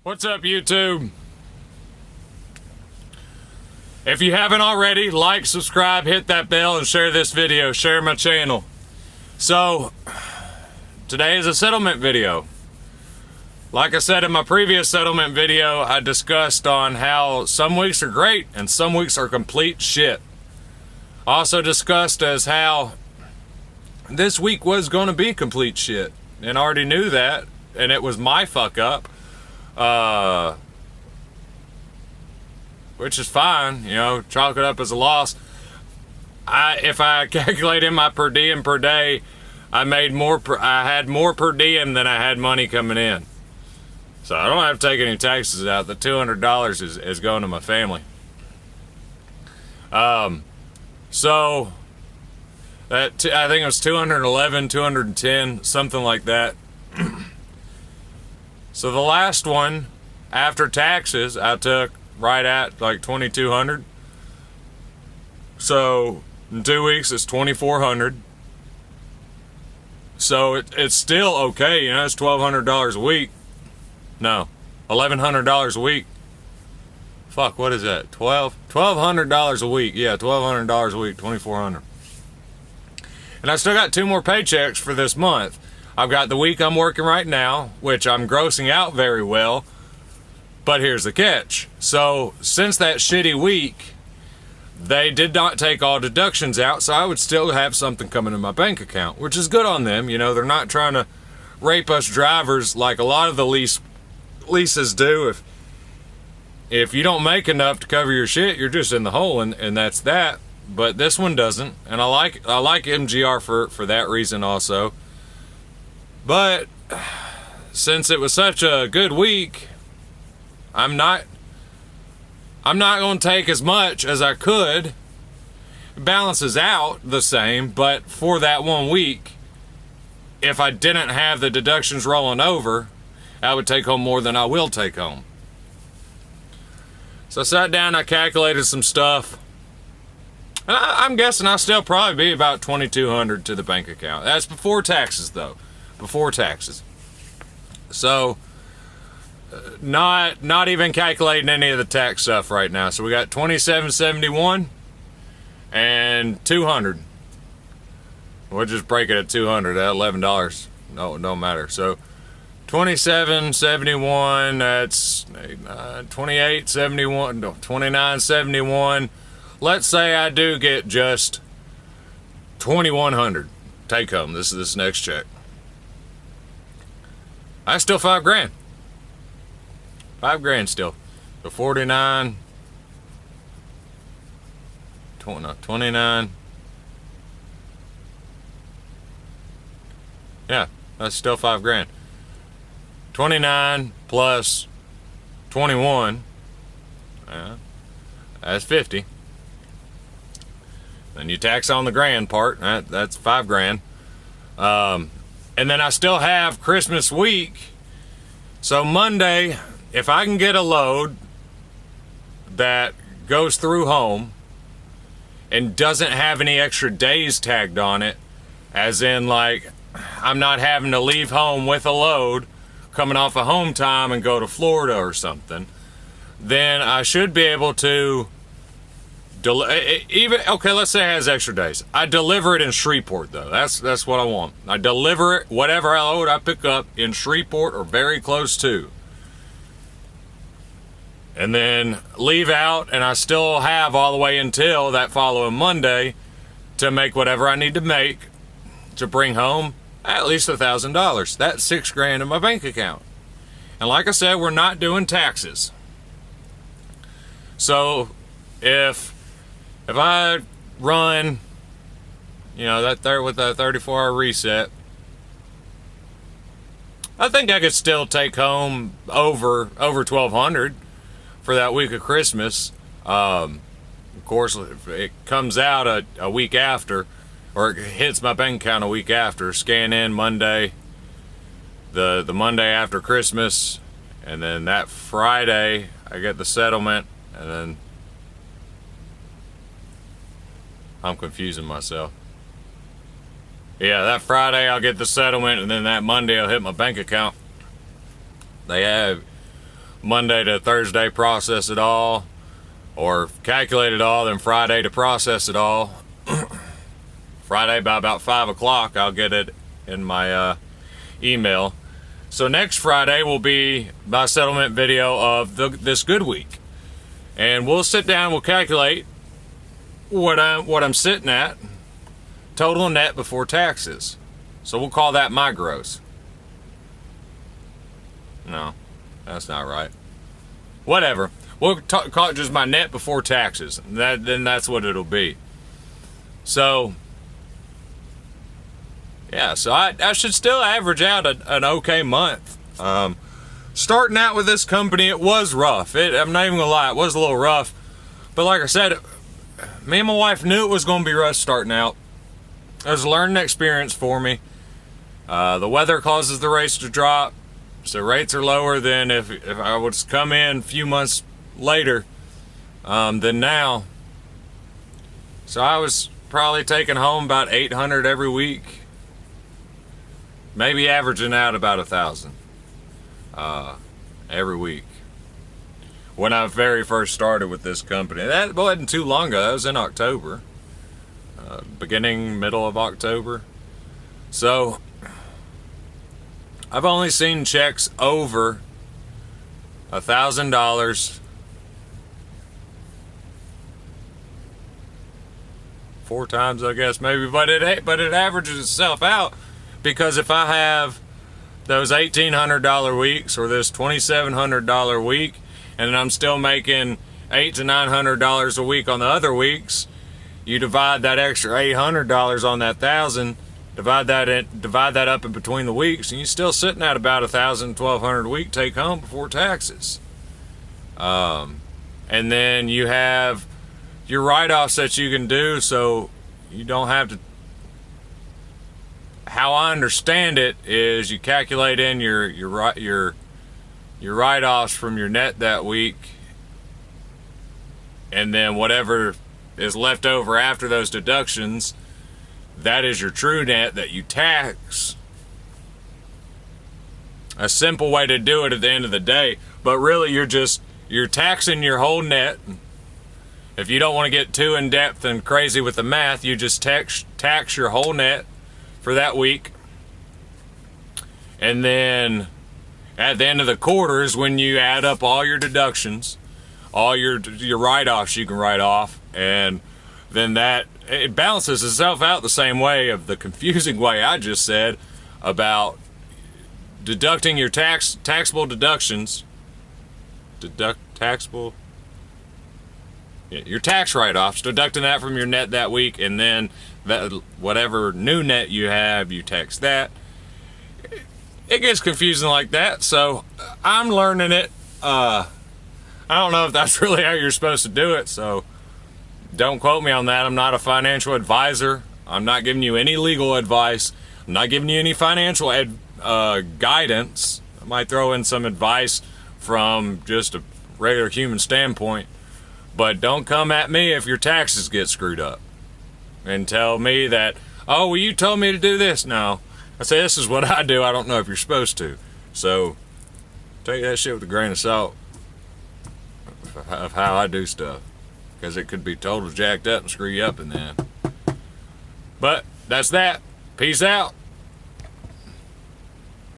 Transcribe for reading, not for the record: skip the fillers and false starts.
What's up, YouTube? If you haven't already, like, subscribe, hit that bell, and share this video. Share my channel. So, today is a settlement video. Like I said in my previous settlement video, I discussed on how some weeks are great and some weeks are complete shit. Also discussed as how this week was going to be complete shit. And I already knew that, and it was my fuck up. Which is fine, you know, chalk it up as a loss. If I calculate in my per diem per day, I had more per diem than I had money coming in. So I don't have to take any taxes out. The $200 is going to my family. So that I think it was 211, 210, something like that. So the last one, after taxes, I took right at like 2,200. So in 2 weeks, it's 2,400. So it's still okay, you know. It's $1,200 a week. No, $1,100 a week. Fuck, what is that? $1,200 a week. Yeah, $1,200 a week, 2,400. And I still got 2 more paychecks for this month. I've got the week I'm working right now, which I'm grossing out very well. But here's the catch. So, since that shitty week, they did not take all deductions out, so I would still have something coming in my bank account, which is good on them. You know, they're not trying to rape us drivers like a lot of the leases do. If you don't make enough to cover your shit, you're just in the hole, and that's that. But this one doesn't, and I like MGR for that reason also. But since it was such a good week, I'm not going to take as much as I could. It balances out the same, but for that 1 week, if I didn't have the deductions rolling over, I would take home more than I will take home. So I sat down, I calculated some stuff. And I'm guessing I'll still probably be about 2,200 to the bank account. That's before taxes, though. Before taxes. So not even calculating any of the tax stuff right now. So we got 2771 and 200. We'll just break it at 200 at $11. No, it don't matter. So 2771, that's 2871, no, 2971. Let's say I do get just 2,100 take home. This is this next check. I still $5 grand. $5 grand still. So 49, 29. Yeah, that's still $5 grand. 29 plus 21. That's 50. Then you tax on the grand part. That's $5 grand. And then I still have Christmas week. So Monday, if I can get a load that goes through home and doesn't have any extra days tagged on it, as in like I'm not having to leave home with a load coming off of home time and go to Florida or something, then I should be able to okay, let's say it has extra days. I deliver it in Shreveport, though. That's what I want. I deliver it, whatever load I pick up in Shreveport or very close to. And then leave out, and I still have all the way until that following Monday to make whatever I need to make to bring home at least $1,000. That's $6 grand in my bank account. And like I said, we're not doing taxes. So if I run, you know, that there with a 34-hour reset, I think I could still take home over 1,200 for that week of Christmas. Of course, if it comes out a week after, or it hits my bank account a week after, scan in Monday, the Monday after Christmas, and then that Friday I get the settlement, and then I'm confusing myself. Yeah, that Friday I'll get the settlement, and then that Monday I'll hit my bank account. They have Monday to Thursday process it all, or calculate it all, then Friday to process it all. Friday by about 5 o'clock, I'll get it in my email. So next Friday will be my settlement video of this good week, and we'll sit down, we'll calculate what I'm sitting at, total net before taxes. So we'll call that my gross. No, that's not right. Whatever. We'll call it just my net before taxes. Then that's what it'll be. So yeah, so I should still average out an okay month. Starting out with this company, it was rough. I'm not even gonna lie, it was a little rough. But like I said, me and my wife knew it was gonna be rough starting out. It was a learning experience for me. The weather causes the rates to drop, so rates are lower than if I would come in a few months later than now. So I was probably taking home about $800 every week. Maybe averaging out about 1,000 every week. When I very first started with this company, that wasn't too long ago. That was in October, middle of October. So I've only seen checks over $1,000 4 times, I guess, maybe. But it averages itself out. Because if I have those $1,800 weeks or this $2,700 week, and I'm still making $800 to $900 a week on the other weeks, you divide that extra $800 on that 1,000, divide that up in between the weeks, and you're still sitting at about 1,000, 1,200 a week take home before taxes. And then you have your write-offs that you can do, so you don't have to. How I understand it is you calculate in your write-offs from your net that week, and then whatever is left over after those deductions, that is your true net that you tax. A simple way to do it at the end of the day, but really you're taxing your whole net. If you don't want to get too in depth and crazy with the math, you just tax your whole net for that week, and then at the end of the quarter is when you add up all your deductions, all your write-offs you can write off, and then that it balances itself out the same way of the confusing way I just said about deducting your taxable deductions, your tax write-offs, deducting that from your net that week, and then that whatever new net you have, you tax that. It gets confusing like that, so I'm learning it. I don't know if that's really how you're supposed to do it, so don't quote me on that. I'm not a financial advisor. I'm not giving you any legal advice. I'm not giving you any financial guidance. I might throw in some advice from just a regular human standpoint, but don't come at me if your taxes get screwed up and tell me that, oh, well, you told me to do this. No, I say this is what I do. I don't know if you're supposed to. So take that shit with a grain of salt of how I do stuff, because it could be total jacked up and screw you up in the end. But that's that. Peace out.